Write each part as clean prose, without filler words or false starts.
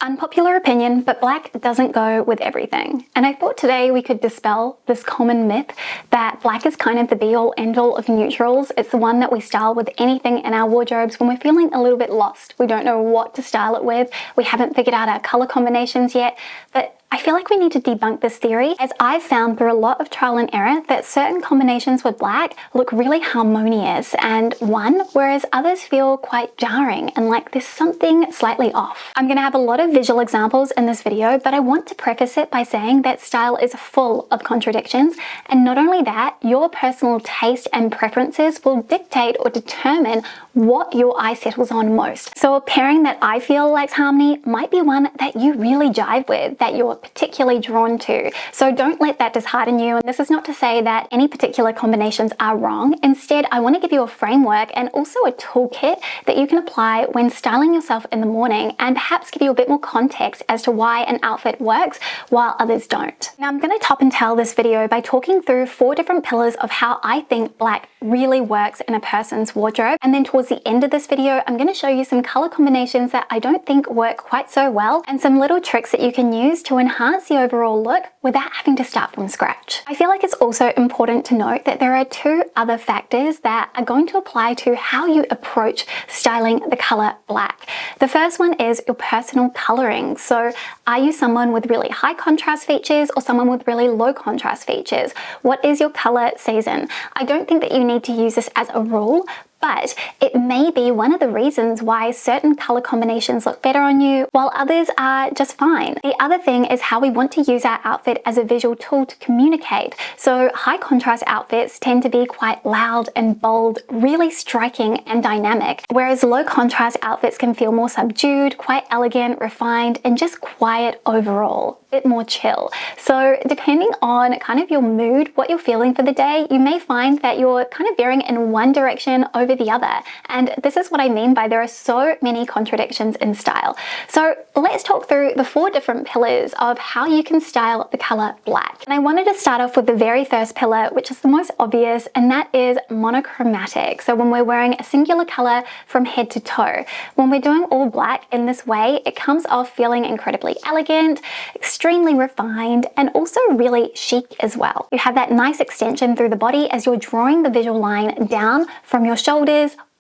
Unpopular opinion, but black doesn't go with everything. And I thought today we could dispel this common myth that black is kind of the be-all end-all of neutrals. It's the one that we style with anything in our wardrobes when we're feeling a little bit lost. We don't know what to style it with. We haven't figured out our color combinations yet, but I feel like we need to debunk this theory, as I've found through a lot of trial and error that certain combinations with black look really harmonious and one, whereas others feel quite jarring and like there's something slightly off. I'm going to have a lot of visual examples in this video, but I want to preface it by saying that style is full of contradictions, and not only that, your personal taste and preferences will dictate or determine what your eye settles on most. So a pairing that I feel lacks harmony might be one that you really jive with, that you're particularly drawn to. So don't let that dishearten you. And this is not to say that any particular combinations are wrong. Instead, I want to give you a framework and also a toolkit that you can apply when styling yourself in the morning, and perhaps give you a bit more context as to why an outfit works while others don't. Now I'm going to top and tail this video by talking through 4 different pillars of how I think black really works in a person's wardrobe. And then towards the end of this video, I'm going to show you some color combinations that I don't think work quite so well, and some little tricks that you can use to enhance the overall look without having to start from scratch. I feel like it's also important to note that there are 2 other factors that are going to apply to how you approach styling the color black. The first one is your personal coloring. So are you someone with really high contrast features or someone with really low contrast features? What is your color season? I don't think that you need to use this as a rule, but it may be one of the reasons why certain color combinations look better on you while others are just fine. The other thing is how we want to use our outfit as a visual tool to communicate. So high contrast outfits tend to be quite loud and bold, really striking and dynamic, whereas low contrast outfits can feel more subdued, quite elegant, refined, and just quiet overall, a bit more chill. So depending on kind of your mood, what you're feeling for the day, you may find that you're kind of veering in one direction over the other. And this is what I mean by there are so many contradictions in style. So let's talk through the 4 different pillars of how you can style the color black. And I wanted to start off with the very first pillar, which is the most obvious, and that is monochromatic. So when we're wearing a singular color from head to toe, when we're doing all black in this way, it comes off feeling incredibly elegant, extremely refined, and also really chic as well. You have that nice extension through the body as you're drawing the visual line down from your shoulders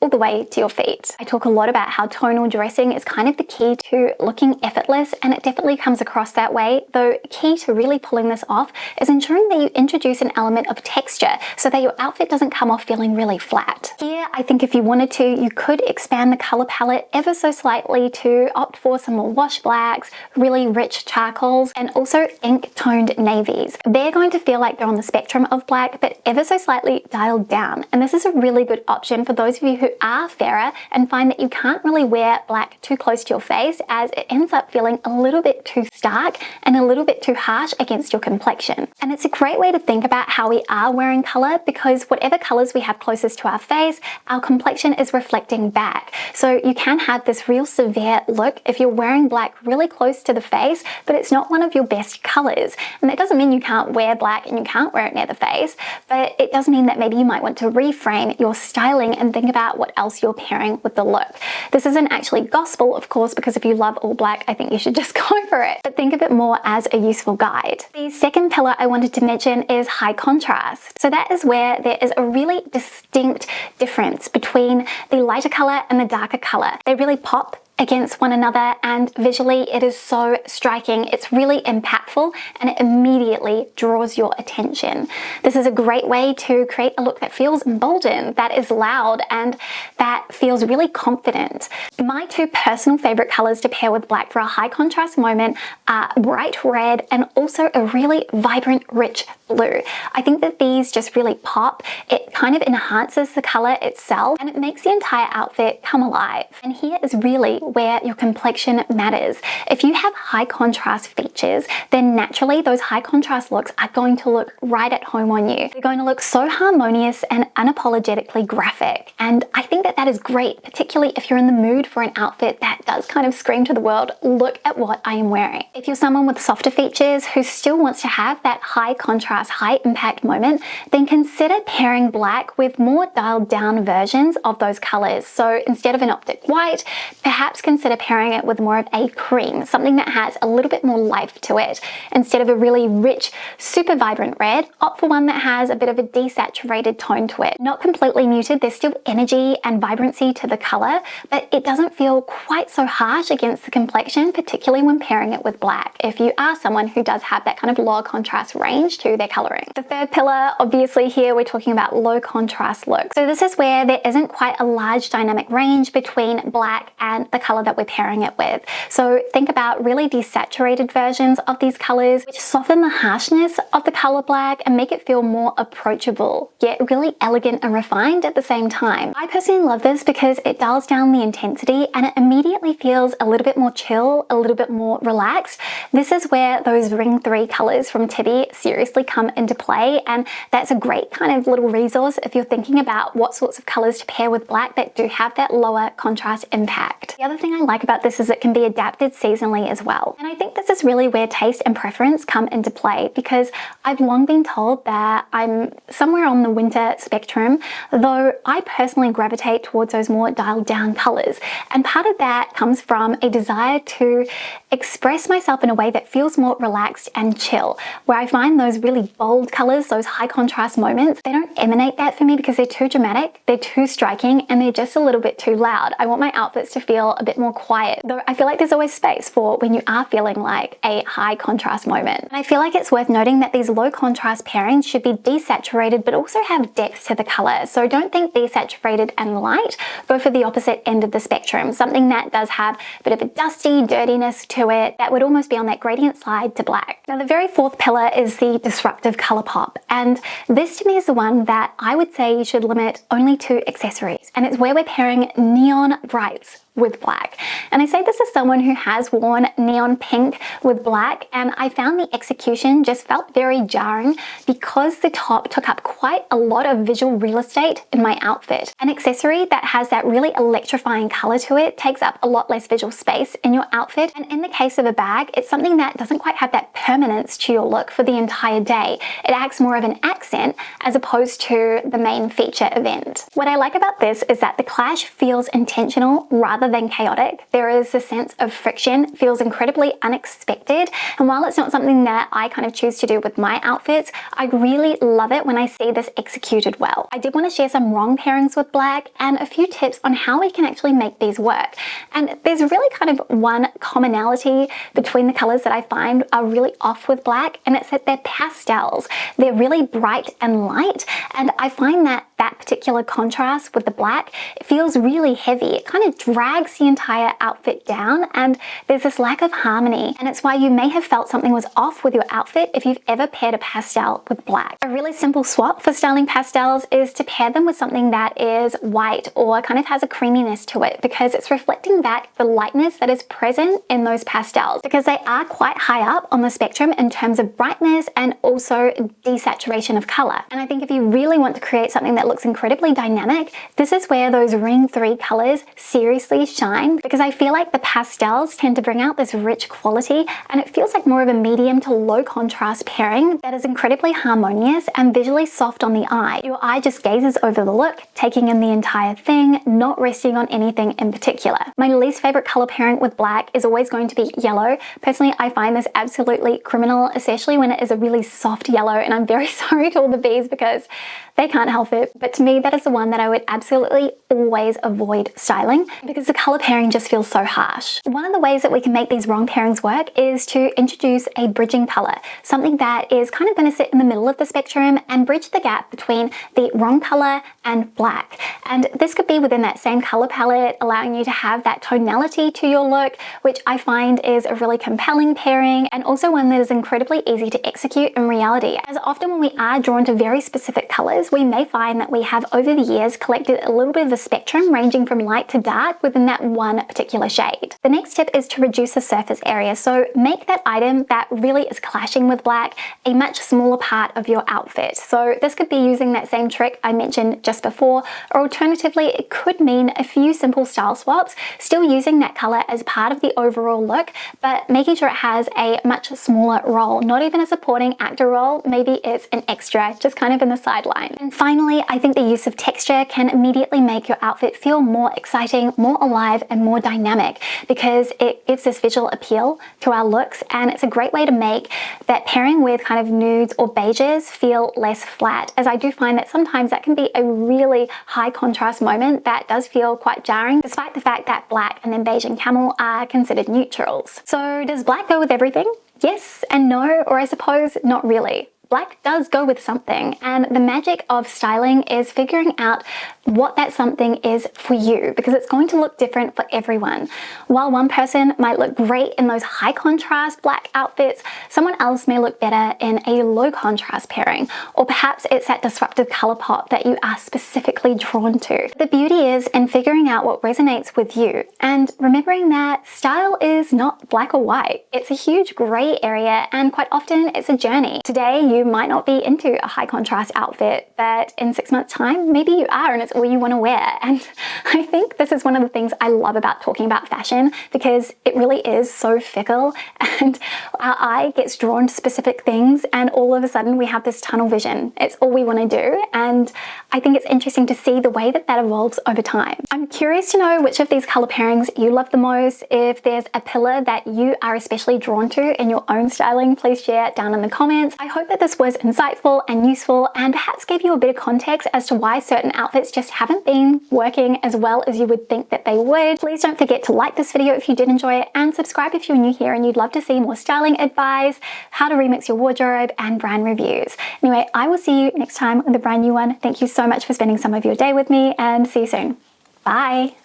all the way to your feet. I talk a lot about how tonal dressing is kind of the key to looking effortless, and it definitely comes across that way, though key to really pulling this off is ensuring that you introduce an element of texture so that your outfit doesn't come off feeling really flat. Here, I think if you wanted to, you could expand the color palette ever so slightly to opt for some more wash blacks, really rich charcoals, and also ink-toned navies. They're going to feel like they're on the spectrum of black, but ever so slightly dialed down. And this is a really good option for those of you who are fairer and find that you can't really wear black too close to your face, as it ends up feeling a little bit too stark and a little bit too harsh against your complexion. And it's a great way to think about how we are wearing color, because whatever colors we have closest to our face, our complexion is reflecting back. So you can have this real severe look if you're wearing black really close to the face, but it's not one of your best colors. And that doesn't mean you can't wear black and you can't wear it near the face, but it does mean that maybe you might want to reframe your styling and think about what else you're pairing with the look. This isn't actually gospel, of course, because if you love all black, I think you should just go for it. But think of it more as a useful guide. The second pillar I wanted to mention is high contrast. So that is where there is a really distinct difference between the lighter color and the darker color. They really pop against one another, and visually it is so striking. It's really impactful and it immediately draws your attention. This is a great way to create a look that feels emboldened, that is loud, and that feels really confident. My 2 personal favorite colors to pair with black for a high contrast moment are bright red and also a really vibrant, rich blue. I think that these just really pop. It kind of enhances the color itself and it makes the entire outfit come alive. And here is really where your complexion matters. If you have high contrast features, then naturally those high contrast looks are going to look right at home on you. They're going to look so harmonious and unapologetically graphic. And I think that that is great, particularly if you're in the mood for an outfit that does kind of scream to the world, look at what I am wearing. If you're someone with softer features who still wants to have that high contrast, high impact moment, then consider pairing black with more dialed down versions of those colors. So instead of an optic white, perhaps perhaps consider pairing it with more of a cream, something that has a little bit more life to it. Instead of a really rich, super vibrant red, opt for one that has a bit of a desaturated tone to it. Not completely muted, there's still energy and vibrancy to the color, but it doesn't feel quite so harsh against the complexion, particularly when pairing it with black, if you are someone who does have that kind of low contrast range to their coloring. The third pillar, obviously here we're talking about low contrast looks. So this is where there isn't quite a large dynamic range between black and the color that we're pairing it with. So think about really desaturated versions of these colors, which soften the harshness of the color black and make it feel more approachable, yet really elegant and refined at the same time. I personally love this because it dials down the intensity and it immediately feels a little bit more chill, a little bit more relaxed. This is where those ring 3 colors from Tibi seriously come into play, and that's a great kind of little resource if you're thinking about what sorts of colors to pair with black that do have that lower contrast impact. The other thing I like about this is it can be adapted seasonally as well. And I think this is really where taste and preference come into play, because I've long been told that I'm somewhere on the winter spectrum, though I personally gravitate towards those more dialed down colors. And part of that comes from a desire to express myself in a way that feels more relaxed and chill, where I find those really bold colors, those high contrast moments, they don't emanate that for me because they're too dramatic, they're too striking, and they're just a little bit too loud. I want my outfits to feel a bit more quiet, though I feel like there's always space for when you are feeling like a high contrast moment. And I feel like it's worth noting that these low contrast pairings should be desaturated but also have depth to the color. So don't think desaturated and light, go for the opposite end of the spectrum, something that does have a bit of a dusty dirtiness to it that would almost be on that gradient side to black. Now the very fourth pillar is the disruptive color pop, and this to me is the one that I would say you should limit only to accessories, and it's where we're pairing neon brights with black. And I say this as someone who has worn neon pink with black, and I found the execution just felt very jarring because the top took up quite a lot of visual real estate in my outfit. An accessory that has that really electrifying color to it takes up a lot less visual space in your outfit, and in the case of a bag, it's something that doesn't quite have that permanence to your look for the entire day. It acts more of an accent as opposed to the main feature event. What I like about this is that the clash feels intentional rather than chaotic. There is a sense of friction, feels incredibly unexpected, and while it's not something that I kind of choose to do with my outfits, I really love it when I see this executed well. I did want to share some wrong pairings with black and a few tips on how we can actually make these work. And there's really kind of one commonality between the colors that I find are really off with black, and it's that they're pastels. They're really bright and light, and I find that that particular contrast with the black, it feels really heavy. It kind of drags the entire outfit down, and there's this lack of harmony, and it's why you may have felt something was off with your outfit if you've ever paired a pastel with black. A really simple swap for styling pastels is to pair them with something that is white or kind of has a creaminess to it, because it's reflecting back the lightness that is present in those pastels, because they are quite high up on the spectrum in terms of brightness and also desaturation of color. And I think if you really want to create something that looks incredibly dynamic, this is where those ring 3 colors seriously shine, because I feel like the pastels tend to bring out this rich quality, and it feels like more of a medium to low contrast pairing that is incredibly harmonious and visually soft on the eye. Your eye just gazes over the look, taking in the entire thing, not resting on anything in particular. My least favorite color pairing with black is always going to be yellow. Personally, I find this absolutely criminal, especially when it is a really soft yellow, and I'm very sorry to all the bees because they can't help it, but to me that is the one that I would absolutely always avoid styling because the color pairing just feels so harsh. One of the ways that we can make these wrong pairings work is to introduce a bridging color, something that is kind of going to sit in the middle of the spectrum and bridge the gap between the wrong color and black. And this could be within that same color palette, allowing you to have that tonality to your look, which I find is a really compelling pairing, and also one that is incredibly easy to execute in reality. As often when we are drawn to very specific colors, we may find that we have over the years collected a little bit of a spectrum ranging from light to dark within that one particular shade. The next tip is to reduce the surface area, so make that item that really is clashing with black a much smaller part of your outfit. So this could be using that same trick I mentioned just before, or alternatively it could mean a few simple style swaps, still using that color as part of the overall look, but making sure it has a much smaller role, not even a supporting actor role, maybe it's an extra, just kind of in the sideline. And finally, I think the use of texture can immediately make your outfit feel more exciting, more alive and more dynamic because it gives this visual appeal to our looks, and it's a great way to make that pairing with kind of nudes or beiges feel less flat, as I do find that sometimes that can be a really high contrast moment that does feel quite jarring, despite the fact that black and then beige and camel are considered neutrals. So does black go with everything? Yes and no, or I suppose not really. Black does go with something, and the magic of styling is figuring out what that something is for you, because it's going to look different for everyone. While one person might look great in those high contrast black outfits, someone else may look better in a low contrast pairing, or perhaps it's that disruptive color pop that you are specifically drawn to. The beauty is in figuring out what resonates with you and remembering that style is not black or white. It's a huge gray area, and quite often it's a journey. Today you might not be into a high contrast outfit, but in 6 months time maybe you are and it's all you want to wear. And I think this is one of the things I love about talking about fashion, because it really is so fickle and our eye gets drawn to specific things and all of a sudden we have this tunnel vision. It's all we want to do, and I think it's interesting to see the way that that evolves over time. I'm curious to know which of these color pairings you love the most. If there's a pillar that you are especially drawn to in your own styling, please share it down in the comments. I hope that this was insightful and useful and perhaps gave you a bit of context as to why certain outfits just haven't been working as well as you would think that they would. Please don't forget to like this video if you did enjoy it, and subscribe if you're new here and you'd love to see more styling advice, how to remix your wardrobe, and brand reviews. Anyway, I will see you next time with a brand new one. Thank you so much for spending some of your day with me, and see you soon. Bye.